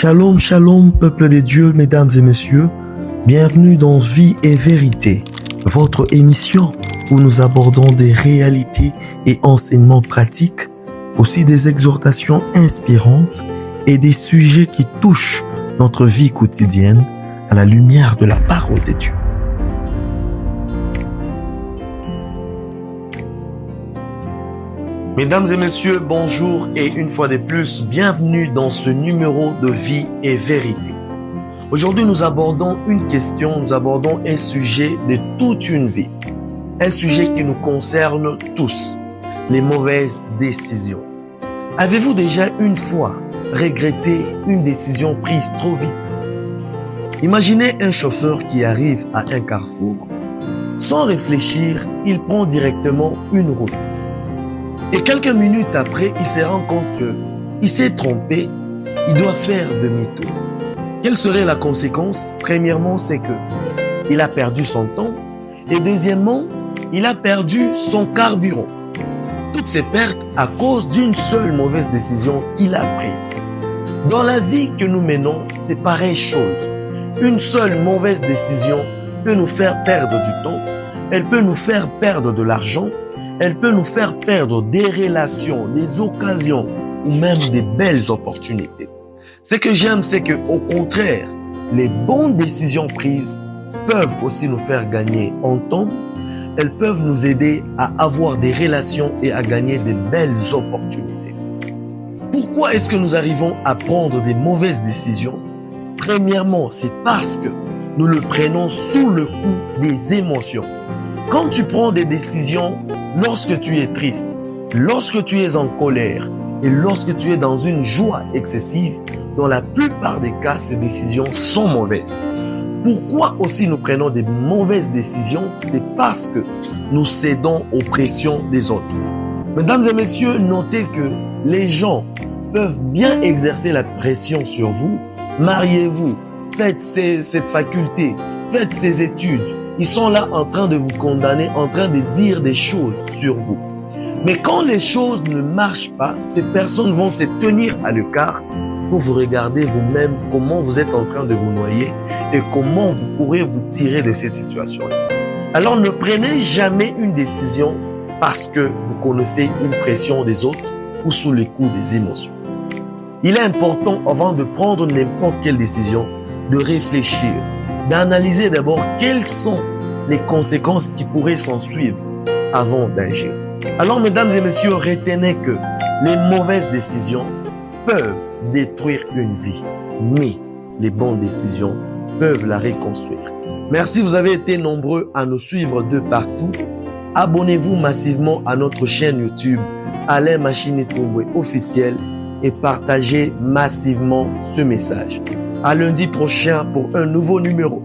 Shalom, shalom, peuple de Dieu, mesdames et messieurs. Bienvenue dans Vie et Vérité, votre émission où nous abordons des réalités et enseignements pratiques, aussi des exhortations inspirantes et des sujets qui touchent notre vie quotidienne à la lumière de la parole de Dieu. Mesdames et messieurs, bonjour et une fois de plus, bienvenue dans ce numéro de Vie et Vérité. Aujourd'hui, nous abordons une question, nous abordons un sujet de toute une vie. Un sujet qui nous concerne tous, les mauvaises décisions. Avez-vous déjà une fois regretté une décision prise trop vite? Imaginez un chauffeur qui arrive à un carrefour. Sans réfléchir, il prend directement une route. Et quelques minutes après, il se rend compte qu'il s'est trompé, il doit faire demi-tour. Quelle serait la conséquence? Premièrement, c'est qu'il a perdu son temps. Et deuxièmement, il a perdu son carburant. Toutes ces pertes à cause d'une seule mauvaise décision qu'il a prise. Dans la vie que nous menons, c'est pareille chose. Une seule mauvaise décision peut nous faire perdre du temps, elle peut nous faire perdre de l'argent, elle peut nous faire perdre des relations, des occasions ou même des belles opportunités. Ce que j'aime, c'est que, au contraire, les bonnes décisions prises peuvent aussi nous faire gagner en temps. Elles peuvent nous aider à avoir des relations et à gagner de belles opportunités. Pourquoi est-ce que nous arrivons à prendre des mauvaises décisions? Premièrement, c'est parce que nous le prenons sous le coup des émotions. Quand tu prends des décisions lorsque tu es triste, lorsque tu es en colère et lorsque tu es dans une joie excessive, dans la plupart des cas, ces décisions sont mauvaises. Pourquoi aussi nous prenons des mauvaises décisions? C'est parce que nous cédons aux pressions des autres. Mesdames et messieurs, notez que les gens peuvent bien exercer la pression sur vous. Mariez-vous, faites cette faculté, faites ces études. Ils sont là en train de vous condamner, en train de dire des choses sur vous. Mais quand les choses ne marchent pas, ces personnes vont se tenir à l'écart pour vous regarder vous-même comment vous êtes en train de vous noyer et comment vous pourrez vous tirer de cette situation-là. Alors ne prenez jamais une décision parce que vous connaissez une pression des autres ou sous les coups des émotions. Il est important, avant de prendre n'importe quelle décision, de réfléchir, d'analyser d'abord quelles sont les conséquences qui pourraient s'en suivre avant d'agir. Alors, mesdames et messieurs, retenez que les mauvaises décisions peuvent détruire une vie, mais les bonnes décisions peuvent la reconstruire. Merci, vous avez été nombreux à nous suivre de partout. Abonnez-vous massivement à notre chaîne YouTube Alain Machine Tomboué officiel et partagez massivement ce message. À lundi prochain pour un nouveau numéro.